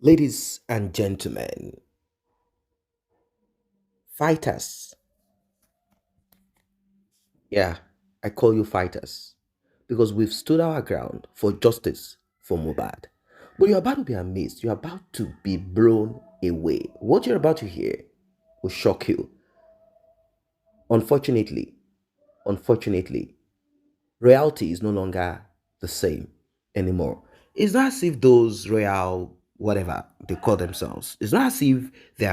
Ladies and gentlemen, fighters. Yeah, I call you fighters because we've stood our ground for justice for Mohbad. But you're about to be amazed. You're about to be blown away. What you're about to hear will shock you. Unfortunately, unfortunately, reality is no longer the same anymore. It's not as if those royal whatever they call themselves. It's not as if they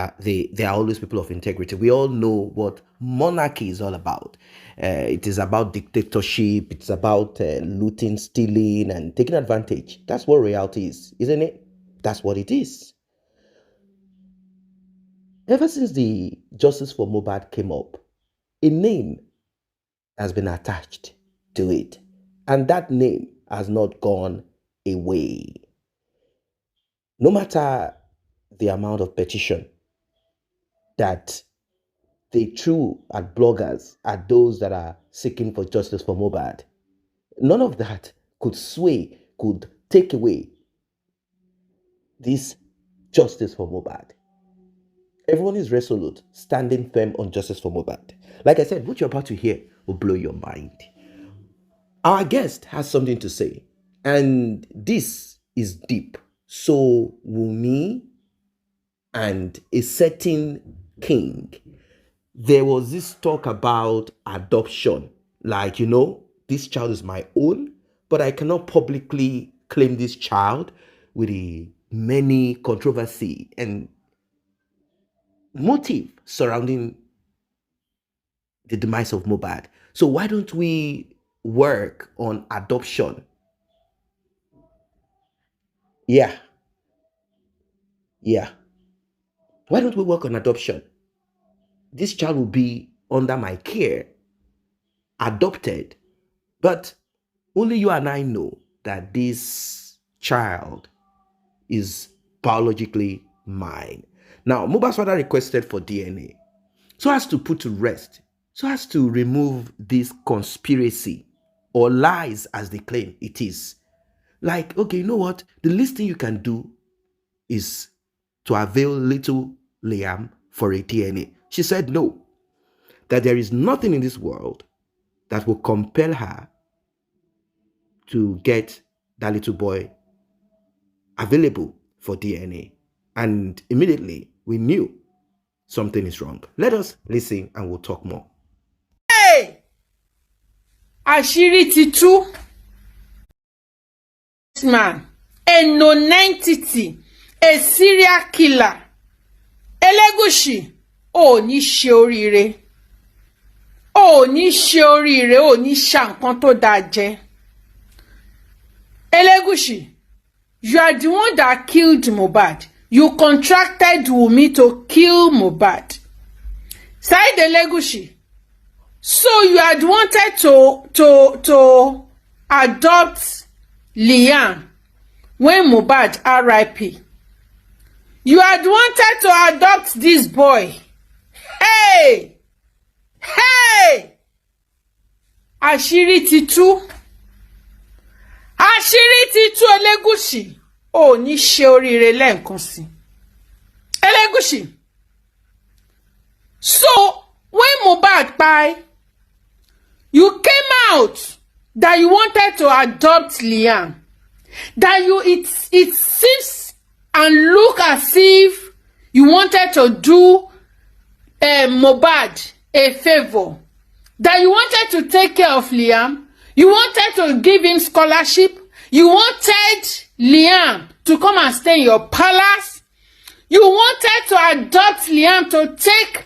are always people of integrity. We all know what monarchy is all about. It is about dictatorship. It's about looting, stealing, and taking advantage. That's what reality is, isn't it? That's what it is. Ever since the Justice for Mohbad came up, a name has been attached to it, and that name has not gone away. No matter the amount of petition that they threw at bloggers, at those that are seeking for justice for Mohbad, none of that could sway, could take away this justice for Mohbad. Everyone is resolute, standing firm on justice for Mohbad. Like I said, what you're about to hear will blow your mind. Our guest has something to say, and this is deep. So, Wunmi and a certain king, there was this talk about adoption. Like, this child is my own, but I cannot publicly claim this child with the many controversy and motive surrounding the demise of Mohbad. So why don't we work on adoption? Yeah. Why don't we work on adoption? This child will be under my care, adopted, but only you and I know that this child is biologically mine. Now, Mohbad's father requested for DNA so as to put to rest, so as to remove this conspiracy or lies as they claim it is. Like, okay, you know what? The least thing you can do is to avail little Liam for a DNA. She said no, that there is nothing in this world that will compel her to get that little boy available for DNA. And immediately we knew something is wrong. Let us listen and we'll talk more. Hey! Àṣírí ti tú. Man, a non-entity, a serial killer. Elegusi, ò ní ṣe oríire. Ò ní ṣe oríire, ò ní ṣà nǹkan tó dáa jẹ. Elegusi, you are the one that killed Mohbad. You contracted Wunmi to kill Mohbad. Said Elegusi, so you had wanted to adopt Liam when Mohbad RIP. You had wanted to adopt this boy. Hey! Hey! Àṣírí ti tú. Àṣírí ti tú Elegusi. Ò ní ṣe oríire lẹ́ẹ̀kan sí. Elegusi. So, when Mohbad died, you came out that you wanted to adopt Liam. That it seems and look as if you wanted to do Mohbad a favor. That you wanted to take care of Liam. You wanted to give him scholarship. You wanted Liam to come and stay in your palace. You wanted to adopt Liam to take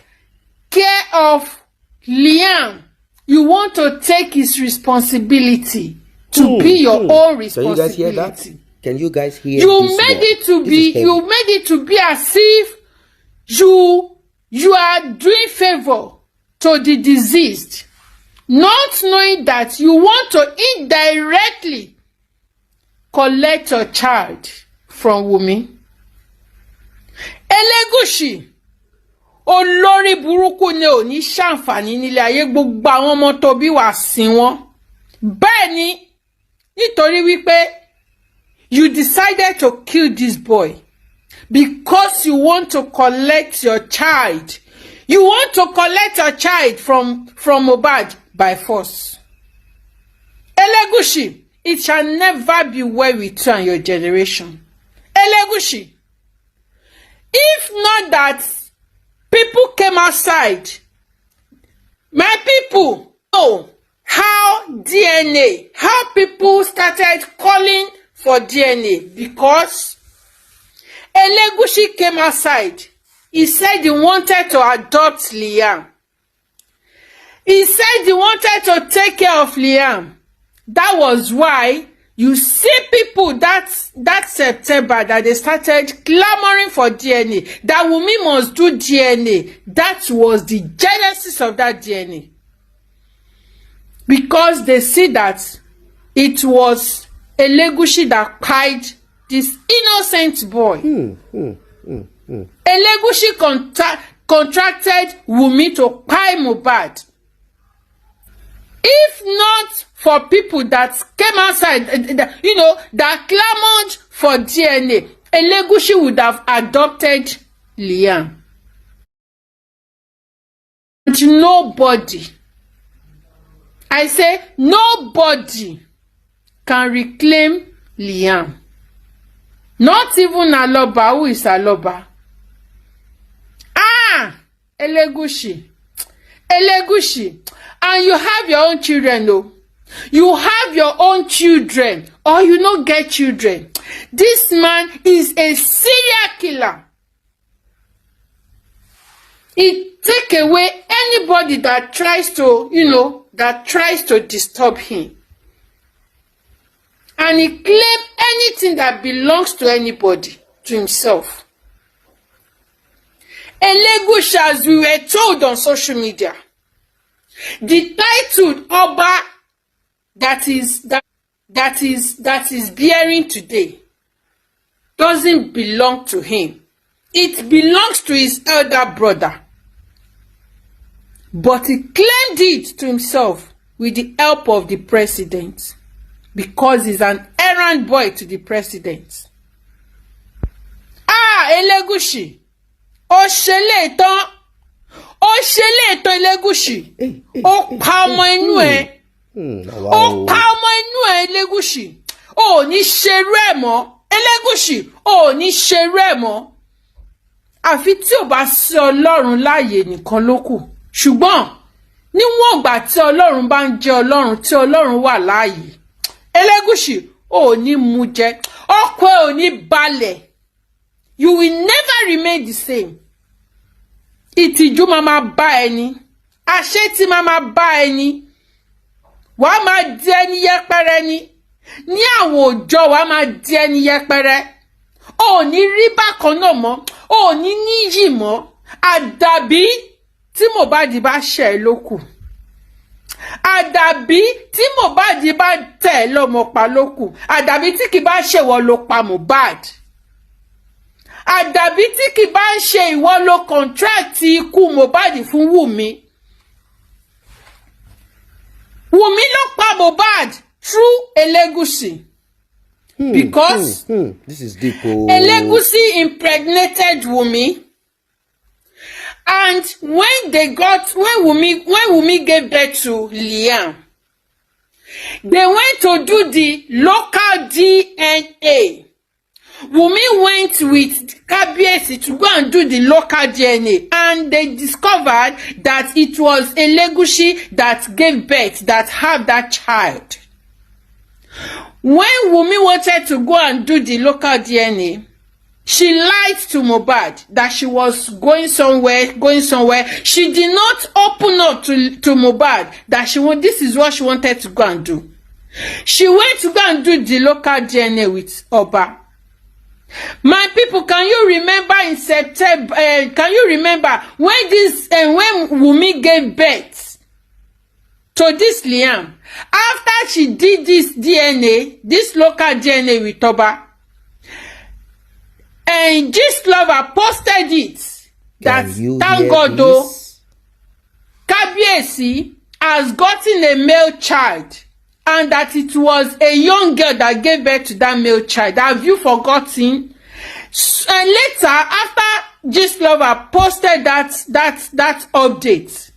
care of Liam. You want to take his responsibility to be your own responsibility. Can you guys hear that? Can you guys hear you this made word? It to be you made it to be as if you are doing favor to the deceased, not knowing that you want to indirectly collect your child from Wunmi. Elegusi, olórí burúkú ni ò ní ṣàǹfààní nílé ayé, gbogbo àwọn ọmọ tó bí wá sin wọ́n. Bẹ́ẹ̀ ni, nítorí wípé you decided to kill this boy. because you want to collect your child. You want to collect your child from Mohbad by force. Elegusi, it shall never be well with you and your generation. Elegusi, if not that people came outside, my people know how DNA, how people started calling for DNA, because Elegusi came outside. He said he wanted to adopt Liam. He said he wanted to take care of Liam. That was why you see people that September that they started clamoring for DNA, that Wunmi must do DNA. That was the genesis of that DNA. Because they see that it was Elegusi that cried this innocent boy. Elegusi contracted Wunmi to cry Mohbad. If not for people that came outside, that clamored for DNA, Elegusi would have adopted Liam. And nobody, I say nobody, can reclaim Liam. Not even Aloba. Who is Aloba? Elegusi. And you have your own children, though. You have your own children, or you don't get children. This man is a serial killer. He take away anybody that tries to, disturb him. And he claim anything that belongs to anybody to himself. Elegusi, as we were told on social media, the title Oba that is bearing today doesn't belong to him. It belongs to his elder brother. But he claimed it to himself with the help of the president, because he's an errand boy to the president. Elegusi, ó ṣẹlẹ̀ tán Elegusi, ó pa ọmọ inú ẹ̀, ó pa ọmọ inú ẹ̀ Elegusi, ó ní ṣerú ẹ̀ mọ́ Elegusi, ó ní ṣerú ẹ̀ mọ́. Àfi tí ò bá sí Ọlọ́run láàyè nìkan ló kù. Ṣùgbọ́n níwọ̀n ìgbà tí Ọlọ́run bá ń jẹ́ Ọlọ́run, tí Ọlọ́run wà láàyè, Elegusi ò ní mú jẹ, ọkọ ẹ̀ ò ní balẹ̀. You will never remain the same. Ìtìjú máa bá ẹni, àṣetì máa bá ẹni, wàá máa di ẹni yẹpẹrẹ ni. Ní àwọn ọjọ́ wàá máa di ẹni yẹpẹrẹ. Ò ní rí bákan náà mọ́, ò ní níyì mọ́. Àdàbí tí Mohbad bá ṣẹ̀ ló kù. Àdàbí tí Mohbad bá tẹ̀ lọ́mọ pa ló kù. Àdàbí tí kì bá ṣèwọ ló pa Mohbad. Àdàbí tí kì bá ń ṣe ìwọ ló contract ikú Mohbad fún Wunmi. Wunmi ló pa Mohbad through Elegusi. Because this is deep. Elegusi impregnated Wunmi. And when Wunmi gave birth to Liam, they went to do the local DNA. Wunmi went with Kabiyesi to go and do the local DNA, and they discovered that it was Elegusi that gave birth, that had that child. When Wunmi wanted to go and do the local DNA, she lied to Mohbad that she was going somewhere. She did not open up to Mohbad that this is what she wanted to go and do. She went to go and do the local DNA with Oba. My people, can you remember in September? Can you remember when when Wunmi gave birth to this Liam? After she did this DNA, this local DNA with Oba, and this lover posted it that thank God though, Kabiyesi has gotten a male child, and that it was a young girl that gave birth to that male child. Have you forgotten? And later, after Gistlover posted that update,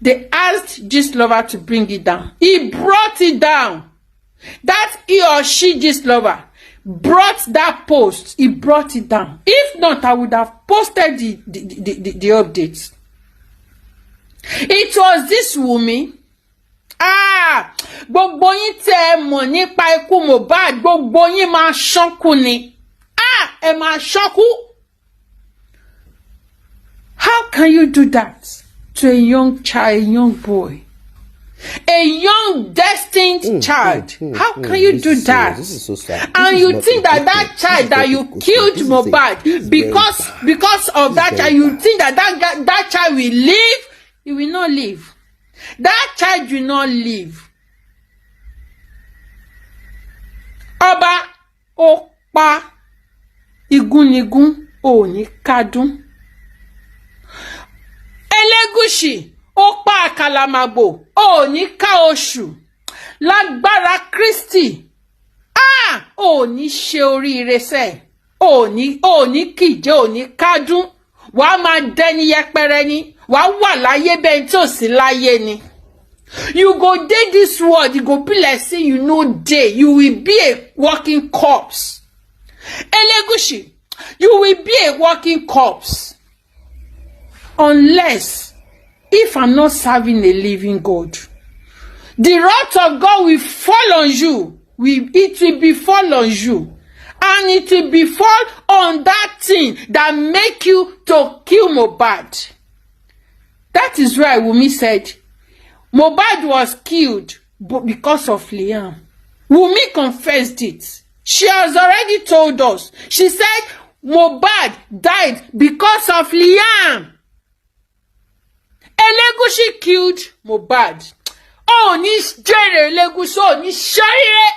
they asked Gistlover to bring it down. He brought it down. That he or she Gistlover brought that post. He brought it down. If not, I would have posted the updates. It was this Wunmi. Gbogbo yín tẹ́ ẹ mọ̀ nípa ikú Mohbad, gbogbo yín máa ṣánkú ni. Ẹ máa ṣánkú. How can you do that to a young child, a young boy, a young destined child? How can you do that? This is so sad. And you think that child that you killed Mohbad because of that child, you think that child will live? He will not live. That child will not live. Ọba ó pa igúnnigún ò ní kádún. Elegusi ó pa àkàlàmàgbò ò ní ká oṣù. Lágbára Kristi ò ní ṣe oríire sẹ́. Ò ní kíje ò ní kádún. Wàá máa dẹni yẹpẹrẹ ni. Wàá wà láyé bẹ́ẹ̀ tí ò sí láyé ni. You go dey this world, you go be like say you no dey. You will be a walking corpse. Elegusi, you will be a walking corpse. Unless, if I'm not serving a living God, the wrath of God will fall on you. It will befall on you. And it will befall on that thing that make you to kill Mohbad. That is why Wunmi said, Mohbad was killed because of Liam. Wunmi confessed it. She has already told us. She said Mohbad died because of Liam. Elegusi killed Mohbad. Ní jèrè Elegusi, ní ṣoríire.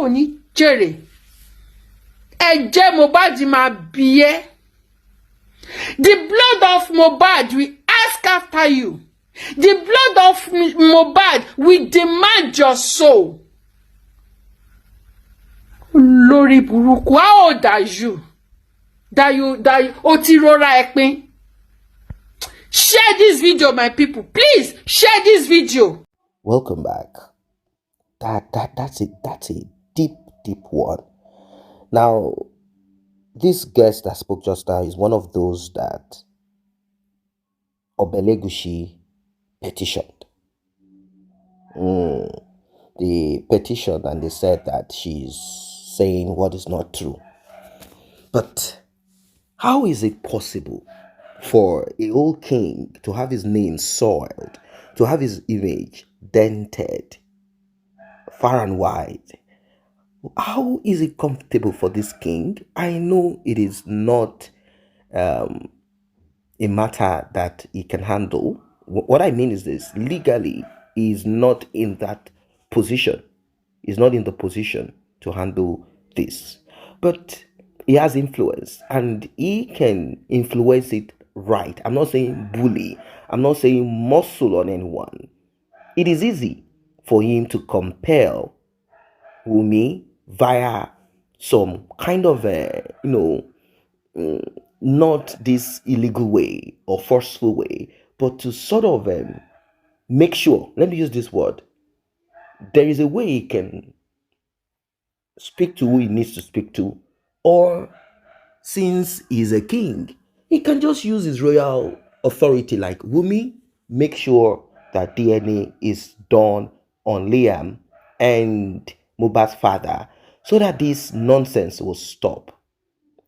Ní jèrè. Ẹ̀jẹ̀ Mohbad máa bí ẹ́. The blood of Mohbad will ask after you. The blood of Mohbad will demand your soul. Lórí burúkú, how old are you? That ó ti rọra ẹ pín. Share this video, my people. Please share this video. Welcome back. That's a deep one. Now, this guest that spoke just now is one of those that Elegusi petitioned. They petitioned and they said that she's saying what is not true. But how is it possible for a old king to have his name soiled, to have his image dented far and wide? How is it comfortable for this king? I know it is not a matter that he can handle. What I mean is this: legally, he is not in that position. He's not in the position to handle this. But he has influence, and he can influence it right. I'm not saying bully. I'm not saying muscle on anyone. It is easy for him to compel Wunmi via some kind of not this illegal way or forceful way, but to sort of make sure, let me use this word, there is a way he can speak to who he needs to speak to, or since he's a king, he can just use his royal authority like Wunmi, make sure that DNA is done on Liam and Mohbad's father, so that this nonsense will stop.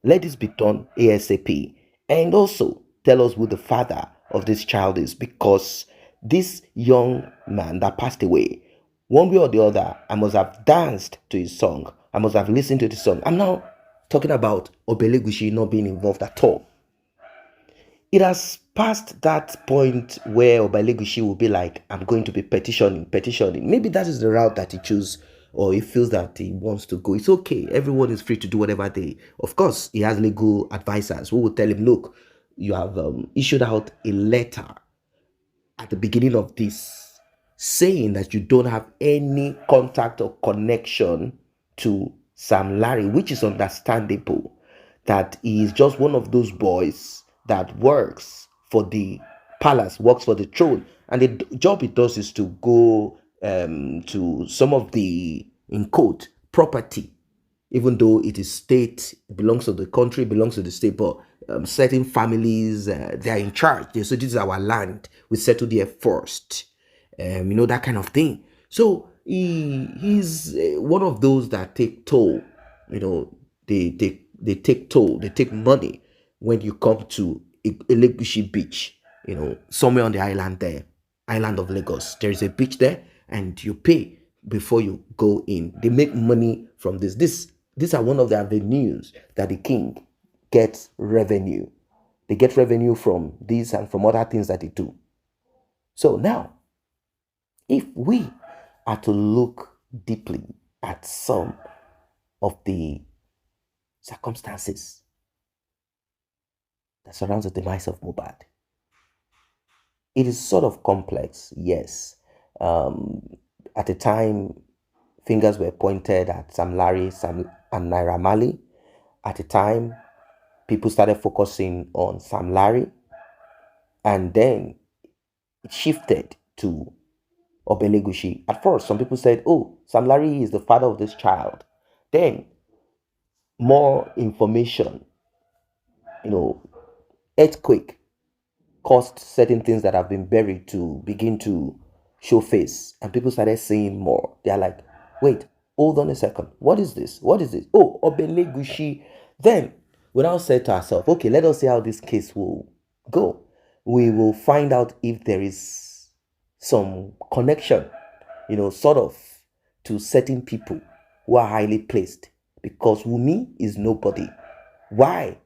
Let this be done ASAP. And also tell us who the father of this child is, because this young man that passed away, one way or the other, I must have danced to his song. I must have listened to the song. I'm now talking about Elegusi not being involved at all. It has past that point where Elegusi will be like, I'm going to be petitioning. Maybe that is the route that he chooses, or he feels that he wants to go. It's okay. Everyone is free to do whatever they... Of course, he has legal advisors who will tell him, look, you have issued out a letter at the beginning of this saying that you don't have any contact or connection to Sam Larry, which is understandable that he is just one of those boys that works for the palace, works for the throne, and the job he does is to go to some of the, in quote, property, even though it is state, it belongs to the country, belongs to the state, but certain families, they are in charge. They say, this is our land, we settle there first, that kind of thing. So he's one of those that take toll. They take toll, they take money when you come to Elegusi beach, somewhere on the island there, island of Lagos. There is a beach there, and you pay before you go in. They make money from this. These are one of the avenues that the king gets revenue. They get revenue from this and from other things that they do. So now, if we are to look deeply at some of the circumstances that surrounds the demise of Mohbad, it is sort of complex, yes. At the time, fingers were pointed at Sam Larry, and Naira Marley. At the time, people started focusing on Sam Larry, and then it shifted to Obelegushi. At first, some people said, oh, Sam Larry is the father of this child. Then, more information, earthquake caused certain things that have been buried to begin to show face, and people started saying more. They're like, wait, hold on a second, what is this? What is this? Oh, Obelegushi. Then we now said to ourselves, okay, let us see how this case will go. We will find out if there is some connection, sort of, to certain people who are highly placed, because Wunmi is nobody. Why?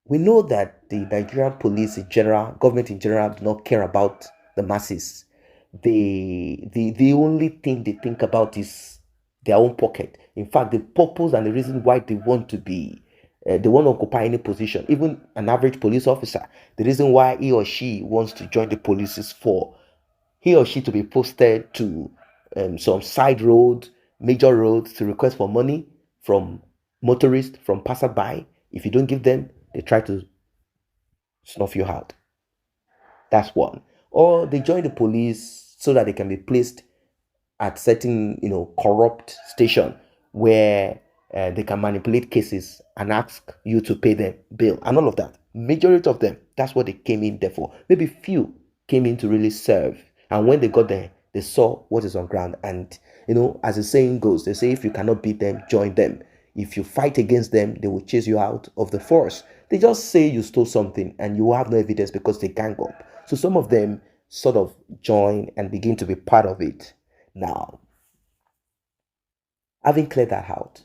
We know that the Nigerian police in general, government in general, do not care about the masses. The only thing they think about is their own pocket. In fact, the purpose and the reason why they want to be, they want to occupy any position, even an average police officer, the reason why he or she wants to join the police is for he or she to be posted to some side road, major roads, to request for money from motorists, from passerby. If you don't give them, they try to snuff you out. That's one. Or they join the police so that they can be placed at certain, corrupt station where they can manipulate cases and ask you to pay them bill and all of that. Majority of them, that's what they came in there for. Maybe few came in to really serve. And when they got there, they saw what is on ground. And, as the saying goes, they say if you cannot beat them, join them. If you fight against them, they will chase you out of the force. They just say you stole something and you have no evidence because they gang up. So some of them sort of join and begin to be part of it. Now, having cleared that out,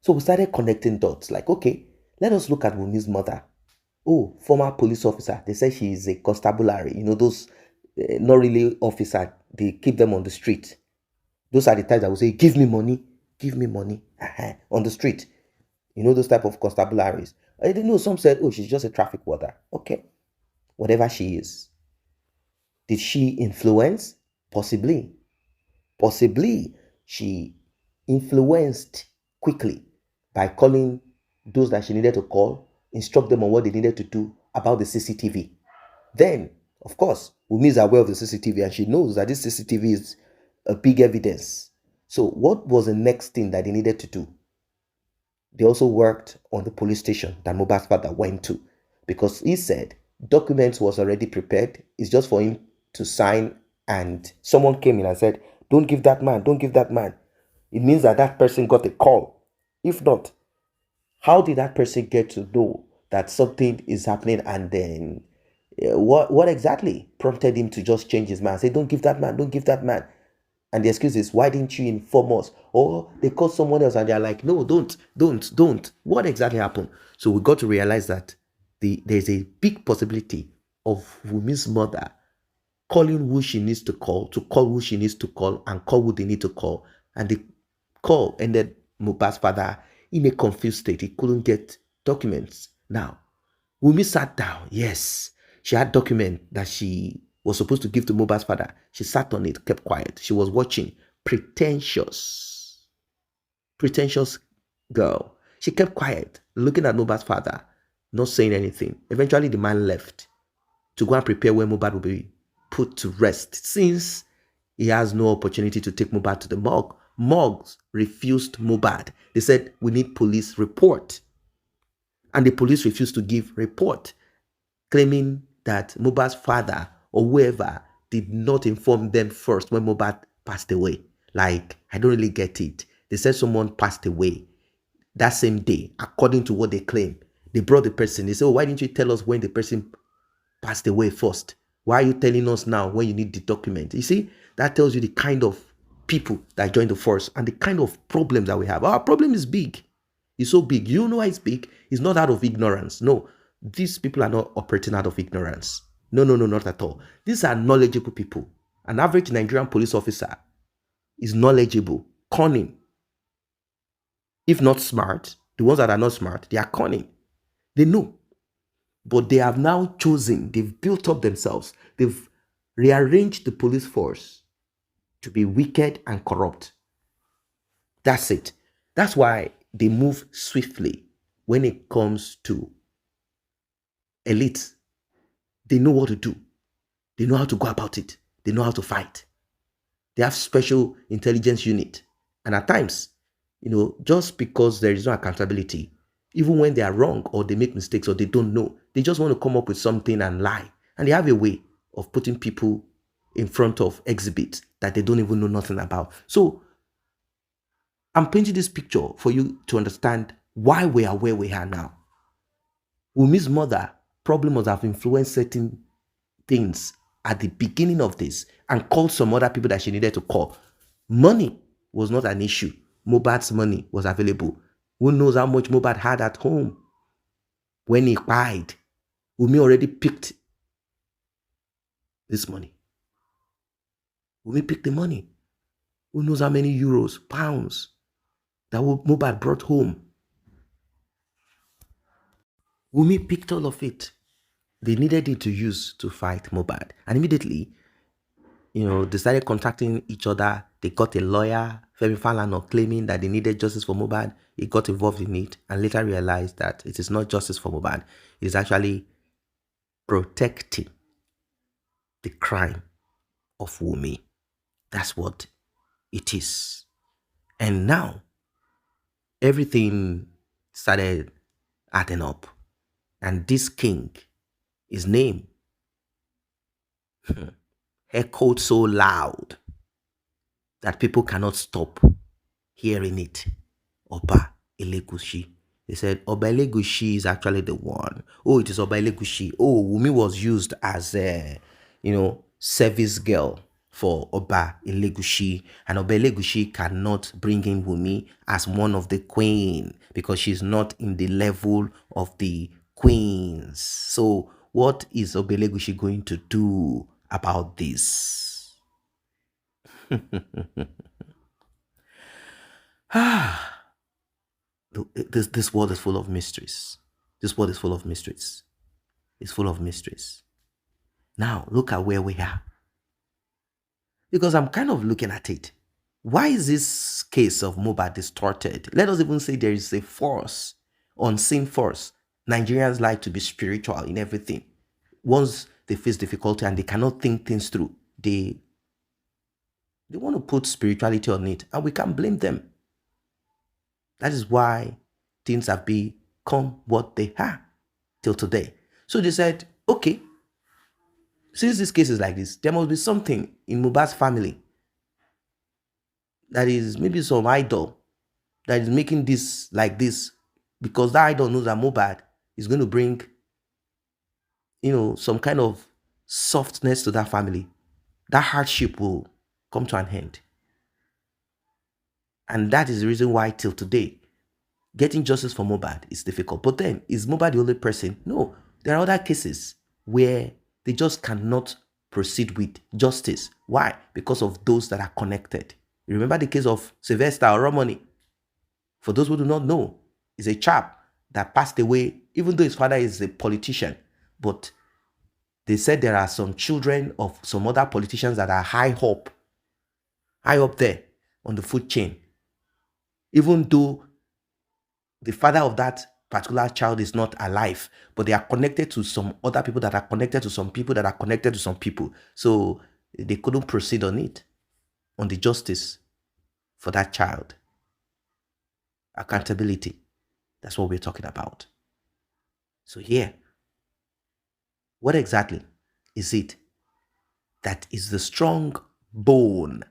so we started connecting dots. Like, okay, let us look at Wunmi's mother. Oh, former police officer. They say she is a constabulary. Those not really officer. They keep them on the street. Those are the types that will say, give me money on the street. Those type of constabularies. I didn't know. Some said, oh, she's just a traffic warder. Okay, whatever she is. Did she influence? Possibly. She influenced quickly by calling those that she needed to call, instruct them on what they needed to do about the CCTV. Then, of course, Wunmi is aware of the CCTV and she knows that this CCTV is a big evidence. So what was the next thing that they needed to do? They also worked on the police station that Mohbad's father went to, because he said documents was already prepared. It's just for him to sign, and someone came in and said, don't give that man. It means that that person got a call. If not, how did that person get to know that something is happening? And then what exactly prompted him to just change his mind? Say, don't give that man. And the excuse is, why didn't you inform us? Or they called someone else and they're like, no, don't. What exactly happened? So we got to realize that there's a big possibility of Wunmi's mother calling who she needs to call who she needs to call, and call who they need to call. And the call ended Mohbad's father in a confused state. He couldn't get documents. Now, Wunmi sat down. Yes, she had document that she was supposed to give to Mohbad's father. She sat on it, kept quiet. She was watching pretentious girl. She kept quiet, looking at Mohbad's father, not saying anything. Eventually, the man left to go and prepare where Mohbad will be put to rest, since he has no opportunity to take Mohbad to the morgue. Morgues refused Mohbad. They said, we need police report. And the police refused to give report, claiming that Mohbad's father or whoever did not inform them first when Mohbad passed away. Like, I don't really get it. They said someone passed away that same day, according to what they claim. They brought the person. They said, oh, why didn't you tell us when the person passed away first? Why are you telling us now when you need the document? You see, that tells you the kind of people that join the force and the kind of problems that we have. Our problem is big. It's so big. You know why it's big? It's not out of ignorance. No, these people are not operating out of ignorance. No, no, no, not at all. These are knowledgeable people. An average Nigerian police officer is knowledgeable, cunning. If not smart, the ones that are not smart, they are cunning. They know. But they have now chosen, they've built up themselves, they've rearranged the police force to be wicked and corrupt. That's it. That's why they move swiftly when it comes to elites. They know what to do. They know how to go about it. They know how to fight. They have special intelligence unit. And at times, just because there is no accountability, even when they are wrong or they make mistakes or they don't know, they just want to come up with something and lie. And they have a way of putting people in front of exhibits that they don't even know nothing about. So I'm painting this picture for you to understand why we are where we are now. Wunmi's mother probably must have influenced certain things at the beginning of this and called some other people that she needed to call. Money was not an issue. Mohbad's money was available. Who knows how much Mohbad had at home when he died? Wunmi already picked this money. Wunmi picked the money. Who knows how many euros, pounds that Mohbad brought home? Wunmi picked all of it. They needed it to use to fight Mohbad. And immediately, they started contacting each other. They got a lawyer, Femi Falana, claiming that they needed justice for Mohbad. He got involved in it and later realized that it is not justice for Mohbad. It is actually protecting the crime of Wunmi. That's what it is. And now, everything started adding up. And this king, his name, echoed so loud that people cannot stop hearing it. Oba Elegusi. They said Oba Elegusi is actually the one. Oh, it is Oba Elegusi. Oh, Wunmi was used as a, service girl for Oba Elegusi. And Oba Elegusi cannot bring in Wunmi as one of the queen because she's not in the level of the queens. So what is Oba Elegusi going to do about this? This world is full of mysteries. This world is full of mysteries. It's full of mysteries. Now, look at where we are. Because I'm kind of looking at it. Why is this case of Mohbad distorted? Let us even say there is a force, unseen force. Nigerians like to be spiritual in everything. Once they face difficulty and they cannot think things through, they want to put spirituality on it, and we can't blame them. That is why things have become what they are till today. So they said, okay, since this case is like this, there must be something in Mohbad's family that is maybe some idol that is making this like this, because that idol knows that Mohbad is going to bring, some kind of softness to that family. That hardship will come to an end. And that is the reason why till today, getting justice for Mohbad is difficult. But then, is Mohbad the only person? No. There are other cases where they just cannot proceed with justice. Why? Because of those that are connected. You remember the case of Sylvester Oromoni? For those who do not know, is a chap that passed away, even though his father is a politician. But they said there are some children of some other politicians that are high up there on the food chain. Even though the father of that particular child is not alive, but they are connected to some other people that are connected to some people that are connected to some people. So they couldn't proceed on it, on the justice for that child. Accountability. That's what we're talking about. So here, what exactly is it that is the strong bone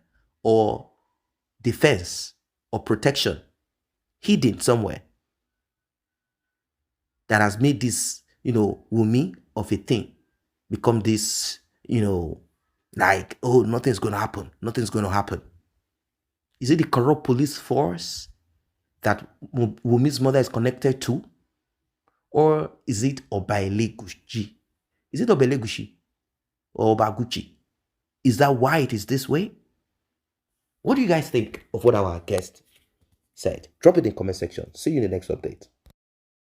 or defense or protection hidden somewhere that has made this, Wunmi of a thing become this, like, oh, nothing's going to happen. Nothing's going to happen. Is it the corrupt police force that Wunmi's mother is connected to? Or is it Elegusi? Is it Elegusi or Obaguchi? Is that why it is this way? What do you guys think of what our guest said? Drop it in the comment section. See you in the next update.